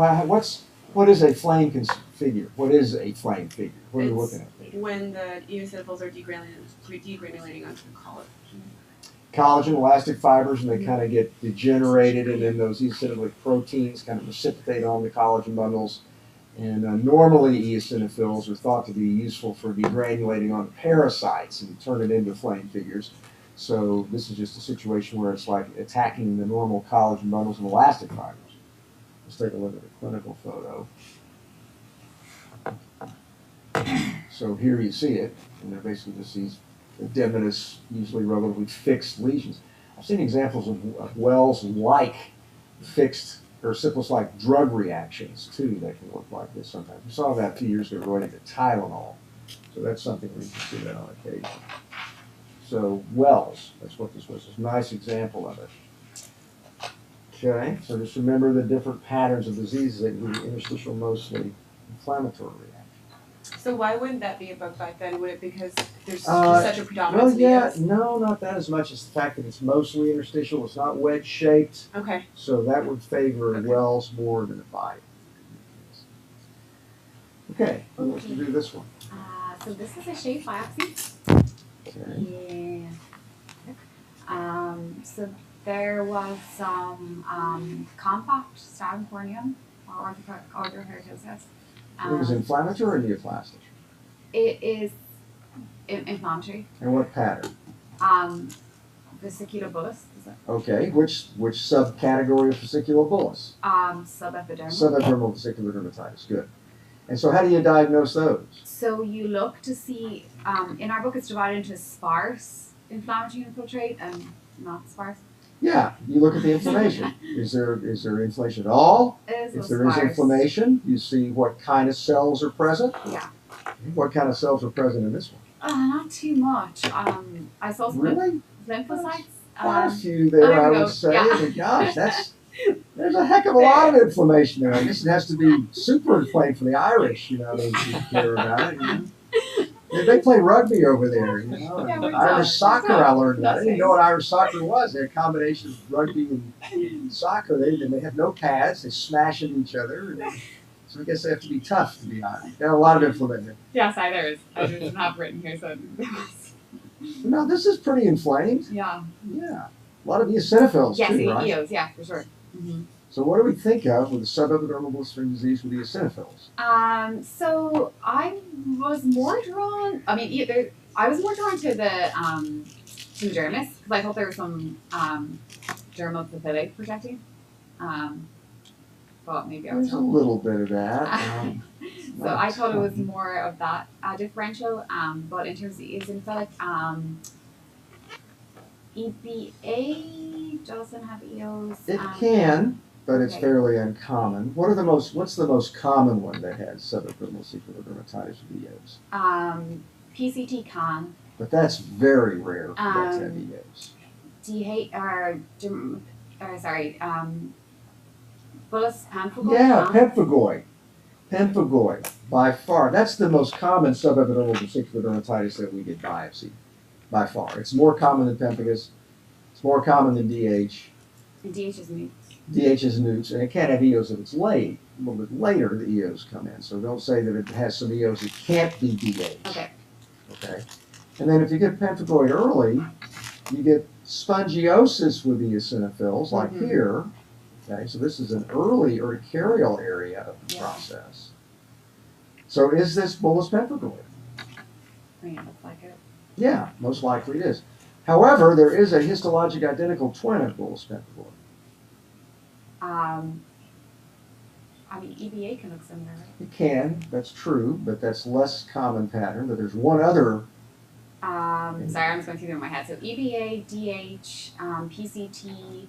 what is a flame figure? What is a flame figure? What are we It's looking at? when the eosinophils are degranulating onto the collagen. Collagen, elastic fibers, and they kind of get degenerated, and then those eosinophilic proteins kind of precipitate on the collagen bundles. And normally eosinophils are thought to be useful for degranulating on parasites and turn it into flame figures. So this is just a situation where it's like attacking the normal collagen bundles and elastic fibers. Let's take a look at the clinical photo. So here you see it, and they're basically just these edematous, usually relatively fixed lesions. I've seen examples of Wells-like fixed or syphilis-like drug reactions too that can look like this sometimes. We saw that a few years ago related to Tylenol, so that's something we can see that on occasion. So Wells, that's what this was. It's a nice example of it. Okay, so just remember the different patterns of diseases that can be interstitial, mostly inflammatory reactions. So why wouldn't that be a bug bite then? Would it because there's Uh, such a predominance Well, of yeah, EOs? no, not that as much as the fact that it's mostly interstitial. It's not wedge-shaped, Okay. so that would favor Okay. Wells more than a bite. Okay, who wants to do this one? So this is a shape biopsy. Okay. Yeah. So there was some compact staph corneum or orthokeratosis. It was inflammatory or neoplastic? It is inflammatory. And what pattern? Vesicular bullous. Is it? Okay, which subcategory of vesicular bullous? Subepidermal. Subepidermal vesicular dermatitis, good. And so how do you diagnose those? So you look to see, in our book it's divided into sparse inflammatory infiltrate and not sparse. Yeah, you look at the inflammation. Is there inflammation at all? If there is inflammation, you see what kind of cells are present. Yeah. What kind of cells are present in this one? Not too much. I saw some Really? lymphocytes. Quite a few there, there I we would go. say. Yeah. But gosh, there's a heck of a lot of inflammation there. I guess it has to be super inflamed for the Irish, those who care about it. They play rugby over there, you know. Yeah, we're Irish tough. soccer, I learned that. I didn't Nothing. know what Irish soccer was. They're a combination of rugby and soccer. They have no pads. They smash at each other. So I guess they have to be tough to be Irish. Got a lot of inflammation. Yes, I didn't have written here, so No, this is pretty inflamed. yeah. Yeah. A lot of eosinophils Yes, too, right? EOs, yeah, for sure. Mm-hmm. So what do we think of with the subepidermal blistering disease with eosinophils? So I was more drawn. I mean, I was more drawn to the dermis because I thought there was some dermatopathology presenting. But maybe I was There's a wrong. little bit of that. So I thought it was more of that differential. But in terms of eosinophilic, EBA doesn't have EOs. It can, but it's okay. fairly uncommon. What's the most common one that has subepidermal sequeal dermatitis with EOs? PCT can. But that's very rare for that to have EOs. Bullous pemphigoid. Yeah, pemphigoid, by far. That's the most common subepidermal sequeal dermatitis that we get biopsy, by far. It's more common than pemphigus. It's more common than DH. And DH is new. DH is newts, and it can't have EOs if it's late. A little bit later, the EOs come in. So don't say that it has some EOs. It can't be DH. Okay. Okay. And then if you get pemphigoid early, you get spongiosis with eosinophils, like here. Okay, so this is an early urticarial area of the process. So is this bullous pemphigoid? I mean, it looks like it. Yeah, most likely it is. However, there is a histologic identical twin of bullous pemphigoid. I mean, EBA can look similar, right? It can, that's true, but that's less common pattern. But there's one other. Sorry, I'm just going through them in my head. So EBA, DH, PCT.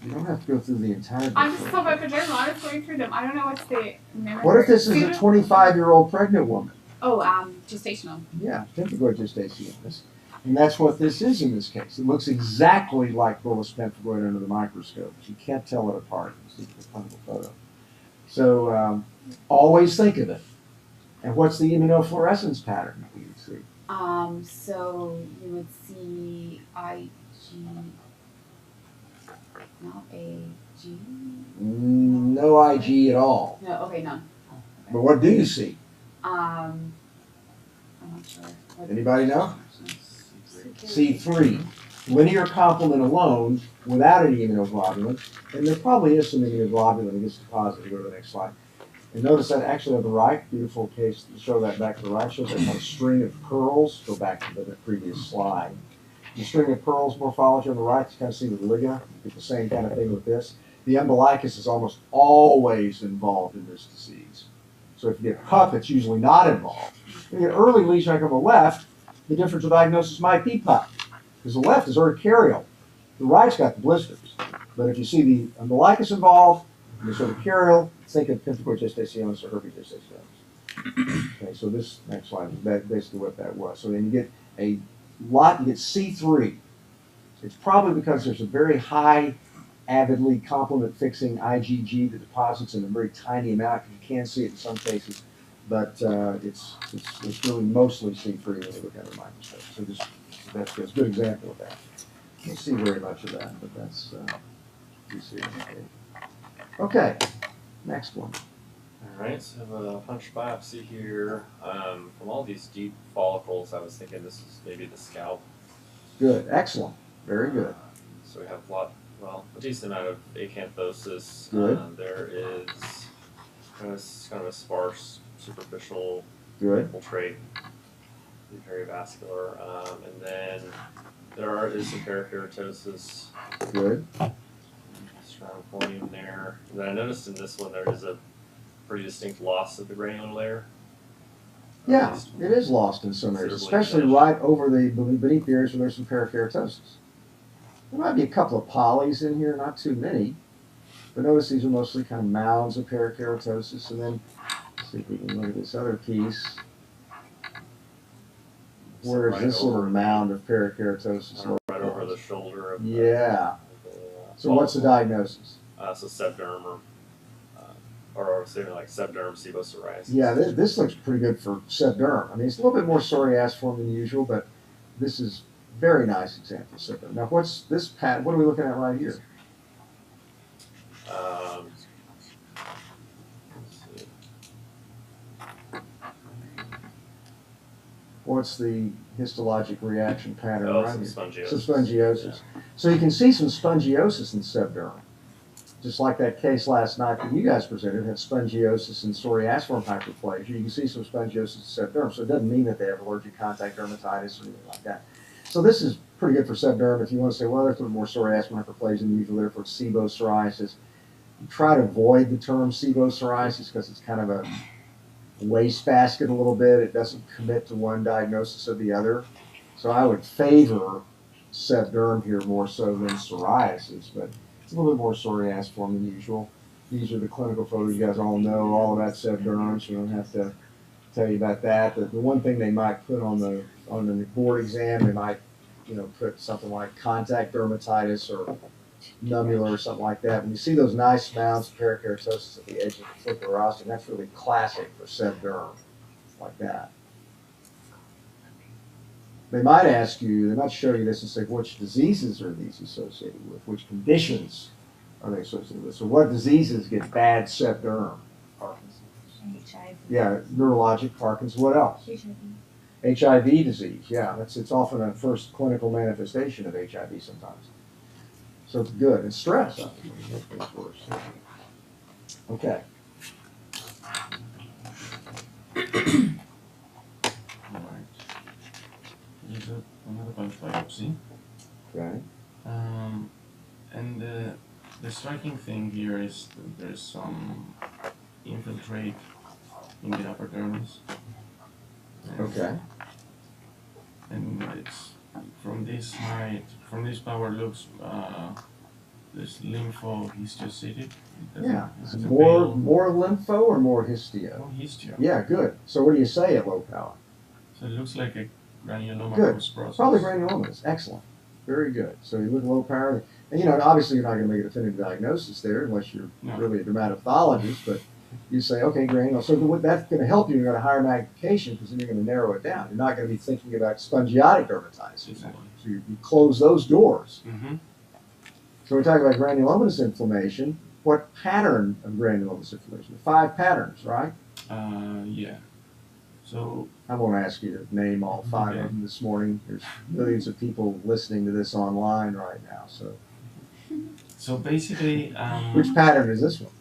You don't have to go through the entire. I'm just talking about epidermal. I'm just going through them. I don't know what's the name. What if this is a 25-year-old pregnant woman? Oh, gestational. Yeah, pemphigoid gestationis. And that's what this is in this case. It looks exactly like bullous pemphigoid under the microscope. You can't tell it apart. You see the clinical photo. So always think of it. And what's the immunofluorescence pattern that you would see? So you would see IG, not AG. No IG at all. No, okay, none. But what do you see? I'm not sure. Anybody know? C3. Linear complement alone without any immunoglobulin. And there probably is some immunoglobulin that gets deposited. Go to the next slide. And notice that actually on the right, beautiful case, show that back to the right, shows that kind of string of pearls. Go back to the previous slide. The string of pearls morphology on the right, you kind of see with ligna. You get the same kind of thing with this. The umbilicus is almost always involved in this disease. So if you get puff, it's usually not involved. If you get early lesion like on the left, the differential diagnosis might be puff. Because the left is urticarial. The right's got the blisters. But if you see the umbilicus involved, and it's urticarial, think of pemphigoid gestationis or herpes gestationis. Okay, so this next slide is basically what that was. So then you get a lot, you get C3. It's probably because there's a very high avidly complement fixing IgG that deposits in a very tiny amount. You can see it in some cases, but it's really mostly C3 when you look under the microscope. So that's a good example of that. You don't see very much of that, but that's you see it. Okay, next one. All right, so a punch biopsy here. From all these deep follicles, I was thinking this is maybe the scalp. Good, excellent, very good. So we have a decent amount of acanthosis. Good. There is kind of a sparse, superficial Good. infiltrate, perivascular, and then there is some parakeratosis. Good. Strong volume there. And then I noticed in this one there is a pretty distinct loss of the granular layer. Yeah, it is lost in some areas, Considerably especially diminished. right over beneath the areas where there's some parakeratosis. There might be a couple of polys in here, not too many, but notice these are mostly kind of mounds of parakeratosis. And then, let's see if we can look at this other piece. Where is this little mound of parakeratosis? Right over the shoulder of Yeah. the So what's the diagnosis? so subdermal. or something like subderm pseudopsoriasis. Yeah, this looks pretty good for sebderm. I mean, it's a little bit more psoriasiform than usual, but this is very nice example of sebderm. Now, what's this pattern? What are we looking at right here? Let's see. What's the histologic reaction pattern Oh, right some here? spongiosis. Some spongiosis. So you can see some spongiosis in sebderm. Just like that case last night that you guys presented had spongiosis and psoriasiform hyperplasia. You can see some spongiosis in sebderm. So it doesn't mean that they have allergic contact dermatitis or anything like that. So this is pretty good for sebderm. If you want to say, well, there's a little more psoriasiform hyperplasia than usual, therefore it's sebopsoriasis. You try to avoid the term sebopsoriasis because it's kind of a wastebasket a little bit. It doesn't commit to one diagnosis or the other. So I would favor sebderm here more so than psoriasis, but it's a little bit more psoriasiform than usual. These are the clinical photos. You guys all know all about sebderm, so you don't have to tell you about that. The one thing they might put on the board exam, they might put something like contact dermatitis or nummular or something like that. When you see those nice mounds of perikeratosis at the edge of the follicular rostrum, that's really classic for sebderm, like that. They might ask you, they might show you this and say, which diseases are these associated with? Which conditions are they associated with? So what diseases get bad sebderm? Parkinson's. HIV. Yeah, neurologic Parkinson's. What else? HIV. HIV disease. Yeah, it's often a first clinical manifestation of HIV sometimes. So it's good. And stress, I think, makes things worse. Okay. Alright. Here's another bone biopsy. Okay. And the striking thing here is that there's some infiltrate in the upper dermis. Okay. And it's from this height, from this power looks this lymphohistiocytic. Yeah. Is it more lympho or more histio? More histio. Yeah, good. So what do you say at low power? So it looks like a granuloma Good. process. Probably granulomas. Excellent. Very good. So you look low power. And obviously you're not going to make a definitive diagnosis there unless you're really a dermatopathologist, but you say, okay, granule. So that's going to help you. You're going to higher magnification because then you're going to narrow it down. You're not going to be thinking about spongiotic dermatitis. Exactly. So you close those doors. Mm-hmm. So we're talking about granulomatous inflammation. What pattern of granulomatous inflammation? 5 patterns, right? Yeah. So I'm going to ask you to name all 5 of them this morning. There's millions of people listening to this online right now. So basically, Which pattern is this one?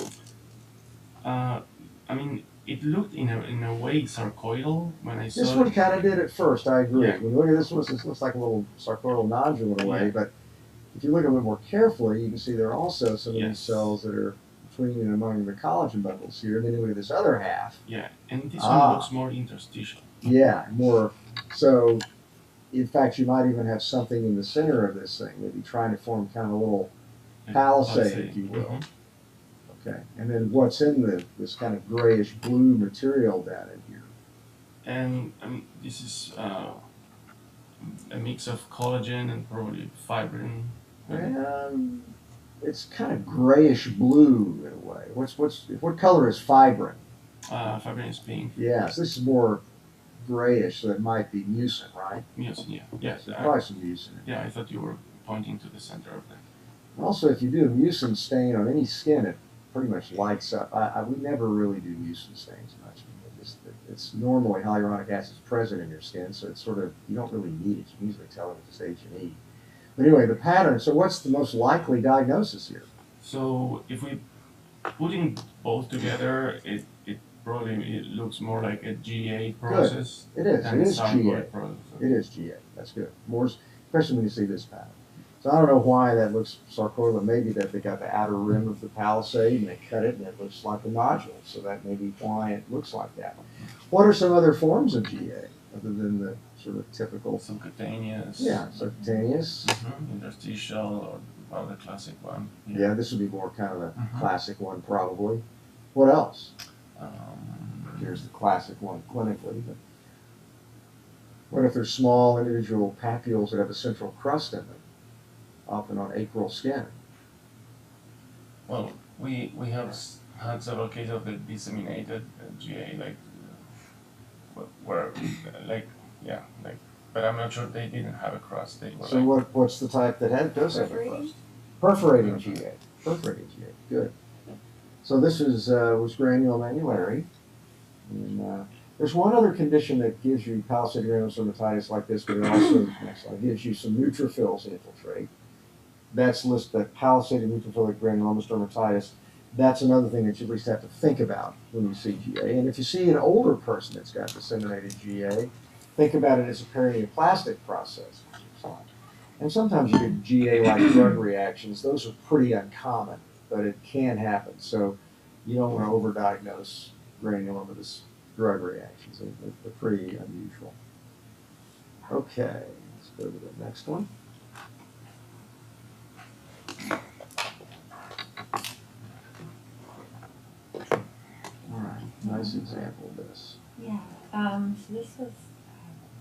I mean, it looked in a way sarcoidal when I saw This it. one kind of did at first, I agree. Yeah. When you look at this one, it looks like a little sarcoidal nodule in a way, Yeah. but if you look a little more carefully, you can see there are also some of Yes. these cells that are between and among the collagen bundles here. And then you look at this other half. Yeah, and this one looks more interstitial. Yeah, more. So, in fact, you might even have something in the center of this thing, maybe trying to form kind of a little palisade, if you will. Mhm. Okay. And then what's in this kind of grayish blue material down in here? And this is a mix of collagen and probably fibrin. It's kind of grayish blue in a way. What color is fibrin? Fibrin is pink. Yes, this is more grayish, so it might be mucin, right? Mucin, yeah. Yes. Probably some mucin. Yeah, I thought you were pointing to the center of that. Also, if you do a mucin stain on any skin, it pretty much lights up. We never really do mucin stains much. It's normally hyaluronic acid is present in your skin, so it's sort of, you don't really need it. You can usually tell if it's H&E. But anyway, the pattern, so what's the most likely diagnosis here? So if we putting both together, it looks more like a GA process. It is. than It a is GA. sarcoid process. It is GA. That's good. More, especially when you see this pattern. So I don't know why that looks sarcoidal, but maybe that they got the outer rim of the palisade and they cut it and it looks like a nodule. So that may be why it looks like that. What are some other forms of GA other than the sort of typical? Subcutaneous. Yeah, subcutaneous. Interstitial or the classic one. Yeah, this would be more kind of a Mhm. classic one probably. What else? Um, Here's the classic one clinically. But what if there's small individual papules that have a central crust in them, often on acral skin? well, we have had several cases of the disseminated GA, like where like yeah, like, but I'm not sure they didn't have a crust. They were So what's the type that does have a crust? Perforating GA. Perforating GA. Good. So this was granulomannulary. And there's one other condition that gives you palisade granulodermatitis like this, but it also next slide, gives you some neutrophils infiltrate. That's listed that palisade neutrophilic granulomatous dermatitis. That's another thing that you at least have to think about when you see GA. And if you see an older person that's got disseminated GA, think about it as a perineoplastic process. And sometimes you get GA-like drug reactions. Those are pretty uncommon, but it can happen. So you don't want to overdiagnose granulomatous drug reactions. They're pretty unusual. Okay, let's go to the next one. All right, nice example of this. Yeah. So this was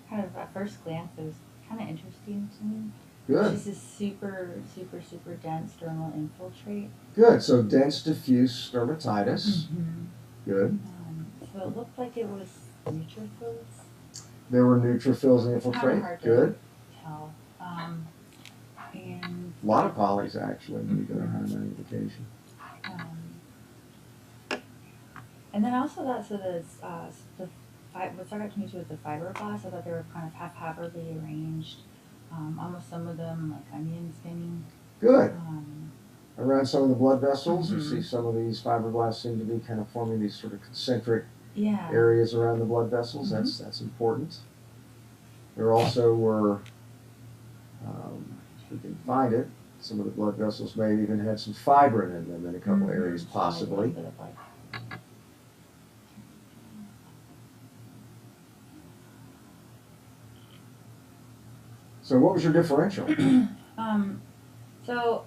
kind of at first glance, it was kind of interesting to me. Good. This is super, super, super dense dermal infiltrate. Good. So dense diffuse dermatitis. Good. So it looked like it was neutrophils. There were neutrophils It's kind of infiltrate. hard Good. to tell. And A lot of polys actually when you go to high magnification. and then also that so what got to me too was the fibroblasts. I thought they were kind of haphazardly arranged. Almost some of them like onion spinning. Good. Around some of the blood vessels, you see some of these fibroblasts seem to be kind of forming these sort of concentric areas around the blood vessels. That's important. There also were, if we can find it, some of the blood vessels may have even had some fibrin in them in a couple areas, possibly. So what was your differential? So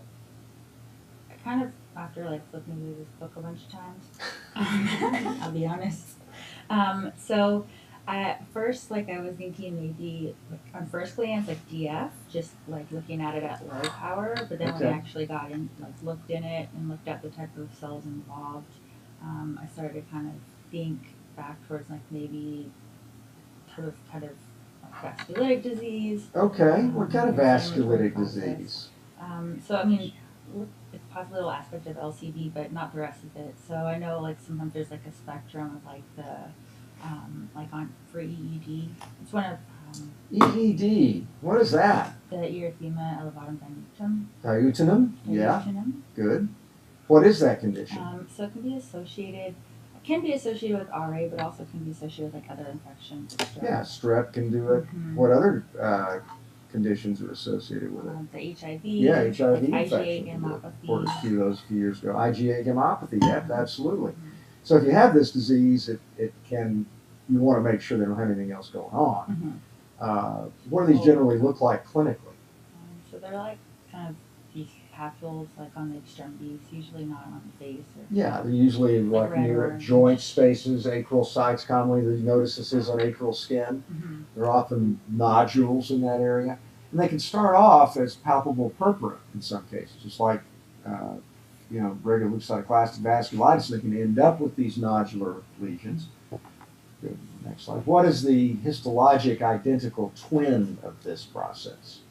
I kind of, after like flipping through this book a bunch of times, I'll be honest. So at first, like I was thinking maybe like, on first glance, like DF, just like looking at it at low power, but then when I actually got in, like looked in it and looked at the type of cells involved, I started to kind of think back towards like maybe kind of vasculitic disease. Okay, what kind of vasculitic disease? So I mean, it's possibly a little aspect of LCD, but not the rest of it. So I know like sometimes there's like a spectrum of like the, like on for EED. It's one of EED. What is that? the erythema elevatum diutum. Diutinum? Yeah. Diutinum. Good. What is that condition? So it can be associated with RA, but also can be associated with like other infections. Yeah, strep can do it. What other conditions are associated with it? The HIV. Yeah, HIV like infection. IgA can do it. gammopathy. Reported a few of those a few years ago. IgA gammopathy, yeah, absolutely. So if you have this disease, you want to make sure they don't have anything else going on. What do these generally look like clinically? So they're like kind of these papules like on the extremities, usually not on the face. Yeah, they're usually like near joint spaces, acral sites. Commonly, you notice this is on acral skin. There are often nodules in that area. And they can start off as palpable purpura in some cases, just like regular leukocytoclastic vasculitis. They can end up with these nodular lesions. Good. Next slide. What is the histologic identical twin of this process?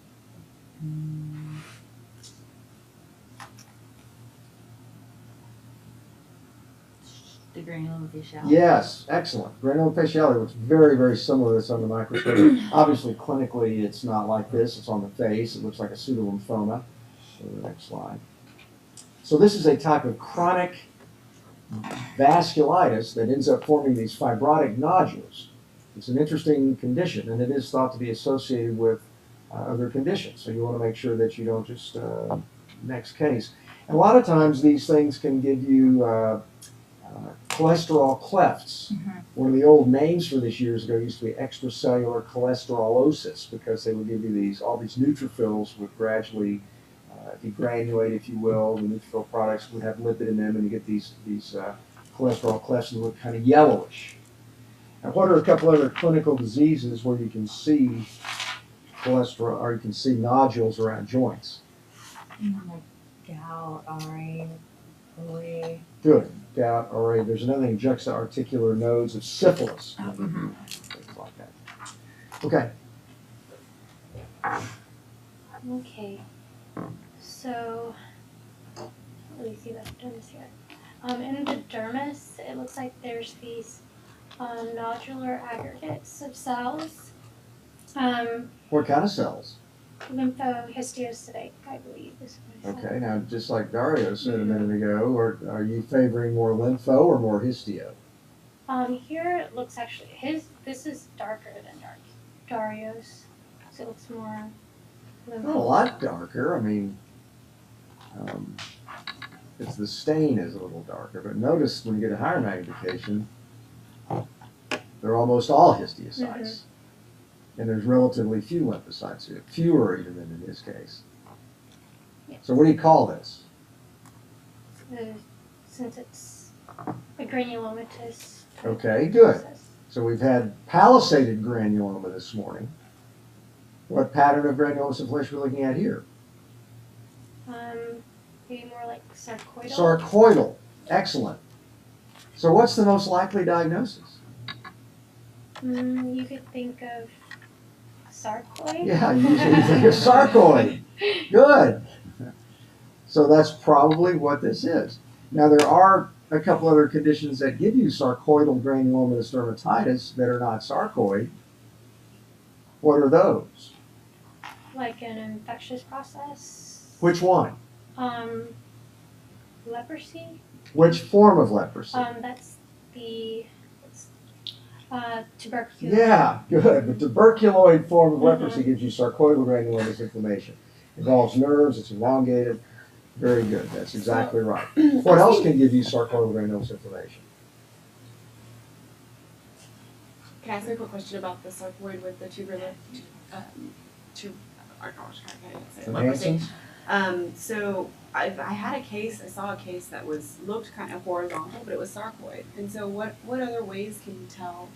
The granuloma facialis. Yes, excellent. Granuloma facialis looks very, very similar to this on the microscope. Obviously, clinically, it's not like this. It's on the face. It looks like a pseudolymphoma. So the next slide. So this is a type of chronic vasculitis that ends up forming these fibrotic nodules. It's an interesting condition, and it is thought to be associated with other conditions. So you want to make sure that you don't just next case. And a lot of times these things can give you cholesterol clefts. One of the old names for this years ago used to be extracellular cholesterolosis, because they would give you all these neutrophils would gradually degranulate, if you will. The neutrophil products would have lipid in them, and you get these cholesterol clefts that look kind of yellowish. Now, what are a couple other clinical diseases where you can see cholesterol, or you can see nodules around joints? Like gout, RA, OA. Good. out already. There's another thing, juxta-articular nodes of syphilis. Mhm. Things like that. Okay. Okay. So, let me see that dermis here. In the dermis, it looks like there's these nodular aggregates of cells. What kind of cells? Lymphohistiocytic, I believe is what I said. Okay, now just like Dario said a minute ago, are you favoring more lympho or more histio? Here it looks actually this is darker than Dario's, so it looks more Not a lot darker. I mean, it's the stain is a little darker, but notice when you get a higher magnification, they're almost all histiocytes. And there's relatively few lymphocytes here, fewer even than in his case. Yeah. So what do you call this? Since it's a granulomatous type Okay, good. process. So we've had palisaded granuloma this morning. What pattern of granulomatous inflammation are we looking at here? Maybe more like sarcoidal. Sarcoidal. Excellent. So what's the most likely diagnosis? You could think of sarcoid. Yeah, you usually think of sarcoid. Good. So that's probably what this is. Now there are a couple other conditions that give you sarcoidal granulomatous dermatitis that are not sarcoid. What are those? Like an infectious process. Which one? Leprosy. Which form of leprosy? That's the tuberculosis. Yeah, good. The tuberculoid form of leprosy gives you sarcoidal granulomatous inflammation. Involves nerves, it's elongated. Very good, that's exactly right. What else can give you sarcoidal granulomatous inflammation? Can I ask a quick question about the sarcoid with the oh gosh, I can't say it. The Leprosy. Mansons? So I saw a case that looked kind of horizontal, but it was sarcoid. And so what other ways can you tell?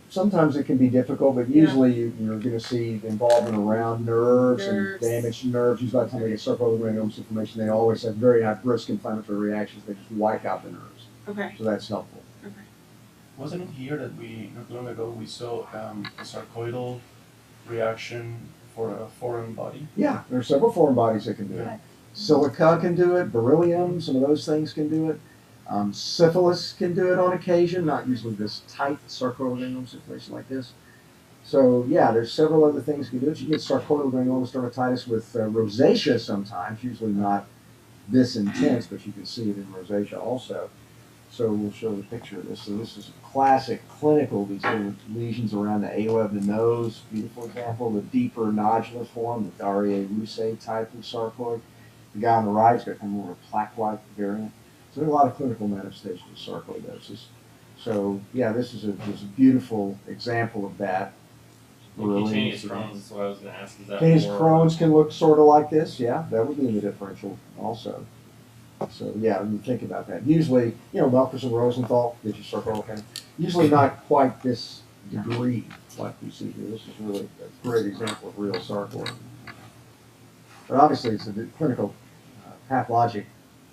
Sometimes it can be difficult, but usually you're going to see involvement around nerves and damaged nerves. Usually by the time they get sarcoidal granulomatous inflammation, they always have very high brisk inflammatory reactions. They just wipe out the nerves. Okay. So that's helpful. Okay. Wasn't it here that not long ago, we saw a sarcoidal reaction for a foreign body? Yeah, there are several foreign bodies that can do it. Right. Silica can do it, beryllium, some of those things can do it. Syphilis can do it on occasion, not usually this tight sarcoidal granulomatous inflammation like this. So yeah, there's several other things you can do it. You get sarcoidal granulomatous dermatitis with rosacea sometimes, usually not this intense, but you can see it in rosacea also. So we'll show the picture of this. So this is a classic clinical, these little lesions around the ala of the nose. Beautiful example. The deeper nodular form, the Darrier-Rousset type of sarcoid. The guy on the right's got kind of more of a plaque-like variant. So there are a lot of clinical manifestations of sarcoidosis. So yeah, this is a beautiful example of that. Cutaneous Crohn's, that's what I was going to ask. Is that Cutaneous more, Crohn's can look sort of like this. Yeah, that would be in the differential also. So yeah, when you think about that, usually, Melchus and Rosenthal gives you sarcoidal kind of, usually not quite this degree like we see here. This is really a great example of real sarcoid. But obviously it's a clinical pathologic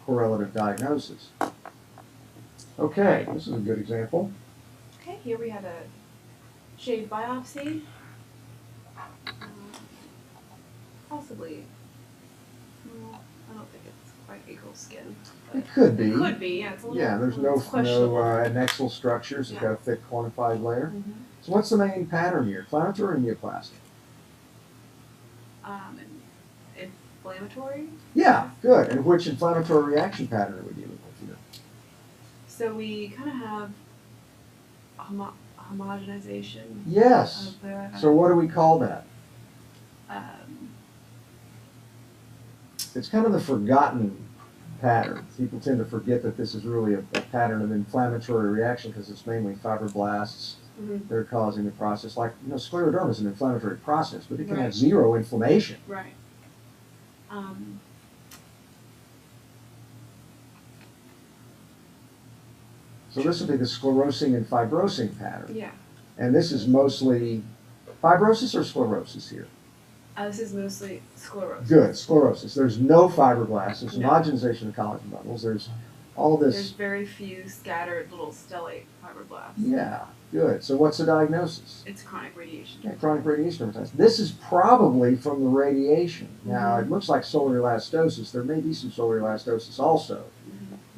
correlative diagnosis. Okay, this is a good example. Okay, here we have a shaved biopsy. Possibly. Well, I don't think it's quite equal skin. But It could be. it could be, yeah. It's a little, Yeah, there's it's questionable. no adnexal structures. It's Yeah. got a thick quantified layer. Mhm. So what's the main pattern here? Inflammatory or neoplastic? And inflammatory. Yeah, good. And which inflammatory reaction pattern are we dealing with here? So we kind of have homogenization Yes. of the. So what do we call that? It's kind of the forgotten pattern. People tend to forget that this is really a pattern of inflammatory reaction because it's mainly fibroblasts Mhm. that are causing the process. Like, scleroderma is an inflammatory process, but it can have Right. zero inflammation. Right. So this would be the sclerosing and fibrosing pattern. Yeah. And this is mostly fibrosis or sclerosis here? This is mostly sclerosis. Good, sclerosis. There's no fibroblasts. There's No. homogenization of collagen bundles. There's all There's this. very few scattered little stellate fibroblasts. Yeah, good. So what's the diagnosis? It's chronic radiation. Yeah, chronic radiation dermatitis. This is probably from the radiation. Now, it looks like solar elastosis. There may be some solar elastosis also.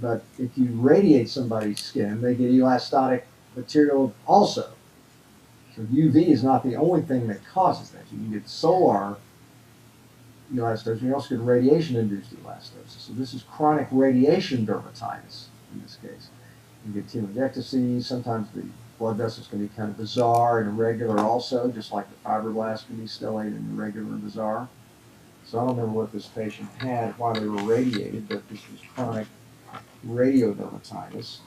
But if you radiate somebody's skin, they get elastotic material also. So UV is not the only thing that causes that. You can get solar elastosis. You also get radiation-induced elastosis. So this is chronic radiation dermatitis in this case. You get telangiectases. Sometimes the blood vessels can be kind of bizarre and irregular also, just like the fibroblasts can be stellate and irregular and bizarre. So I don't remember what this patient had while they were radiated, but this was chronic radiodermatitis.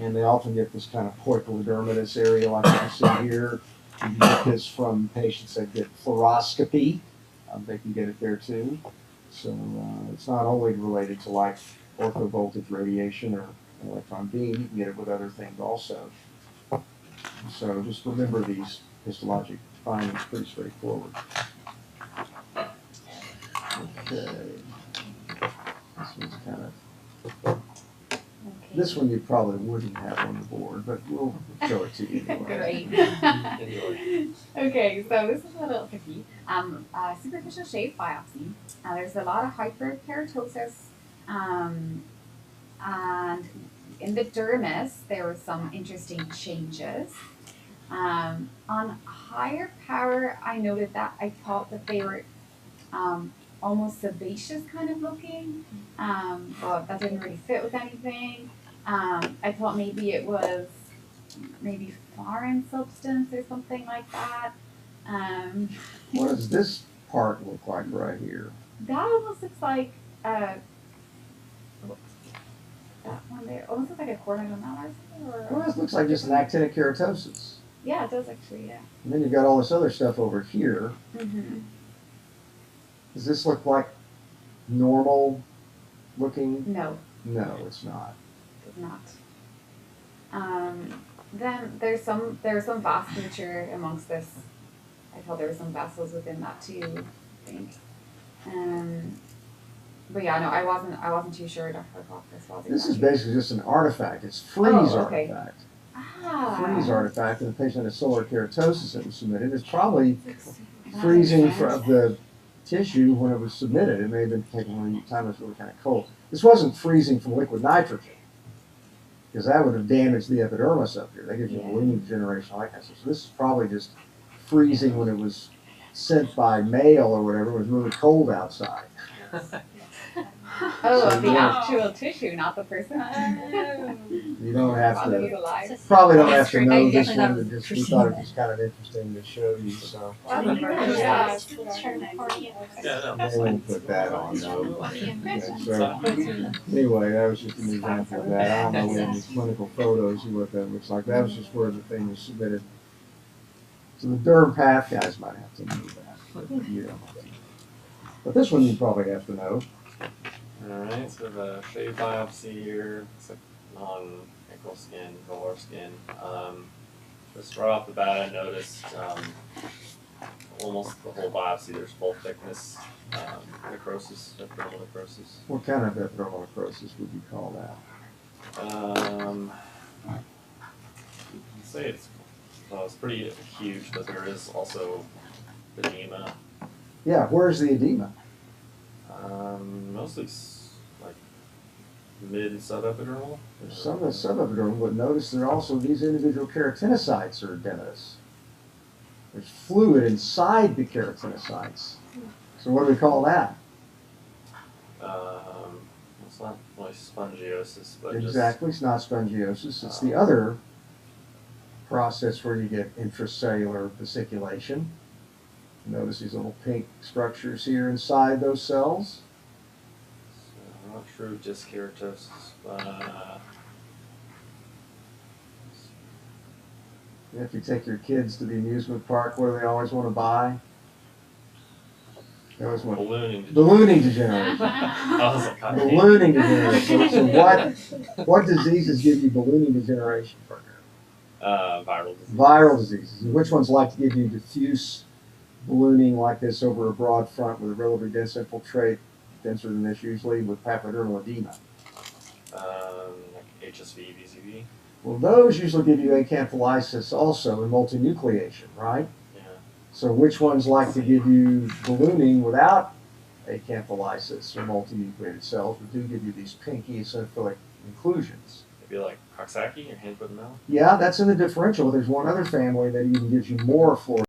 And they often get this kind of poikilodermatous area like you can see here. You can get this from patients that get fluoroscopy. They can get it there too. So it's not only related to like orthovoltage radiation or electron beam, you can get it with other things also. So just remember these histologic findings, pretty straightforward. Okay. This one's kind of, this one you probably wouldn't have on the board, but we'll show it to you anyway. Great. Okay, so this is a little tricky. Superficial shave biopsy. There's a lot of hyperkeratosis, and in the dermis there were some interesting changes. On higher power, I noted that I thought that they were almost sebaceous kind of looking, but that didn't really fit with anything. I thought maybe it was maybe foreign substance or something like that. What does this part look like right here? That almost looks like that one there almost looks like a cornegonella or something. Well, this looks like just an actinic keratosis. Yeah, it does actually. Yeah. And then you've got all this other stuff over here. Mm-hmm. Does this look like normal looking? No, No, it's not. it's not. Then there's some vasculature amongst this. I thought there were some vessels within that too, I think. But yeah, no, I wasn't too sure what this was. This is basically just an artifact. It's freeze okay. artifact. Ah. Freeze artifact, and the patient had solar keratosis that was submitted. It's probably freezing of the tissue when it was submitted. It may have been taken when the time was really kind of cold. This wasn't freezing from liquid nitrogen, because that would have damaged the epidermis up here. That gives you balloon degeneration, like that. So this is probably just freezing when it was sent by mail or whatever. It was really cold outside. Oh, So the you don't- actual tissue, not the person. You don't have Rather to. be alive. Probably don't have to Right, know I this definitely one. thought But it just, was we thought it was kind of interesting to show you. So they won't put that on. No. Okay, so anyway, that was just an example of that. I don't know any clinical photos of what that looks like. That was just where the thing was submitted. So the DERMPATH guys might have to know that, but you don't have to. But this one you probably have to know. Alright, so the shave biopsy here, it's like non-ankle skin, volar skin. Just right off the bat, I noticed almost the whole biopsy, there's full thickness necrosis, epidermal necrosis. What kind of epidermal necrosis would you call that? I'd say it's pretty huge, but there is also edema. Yeah, where's the edema? Mostly like mid and subepidermal. Some of the subepidermal, but notice there are also these individual keratinocytes are edematous. There's fluid inside the keratinocytes. So what do we call that? It's not really spongiosis, but Exactly, it's not spongiosis. It's the other process where you get intracellular vesiculation. Notice these little pink structures here inside those cells. So not true disc keratosis, but If you take your kids to the amusement park, what do they always want to buy? They always want ballooning. ballooning degeneration. I was like, God damn. Ballooning degeneration. So what diseases give you ballooning degeneration? Viral disease. Viral diseases. And which ones like to give you diffuse ballooning like this over a broad front with a relatively dense infiltrate, denser than this usually, with papillodermal edema? like HSV, VZV. Well, those usually give you acantholysis also and multinucleation, right? Yeah. So which ones like to give you ballooning without acantholysis or multinucleated cells, but do give you these pink eosinophilic inclusions? Maybe like Coxsackie, your hand, foot, and mouth. Yeah, that's in the differential. There's one other family that even gives you more fluoride.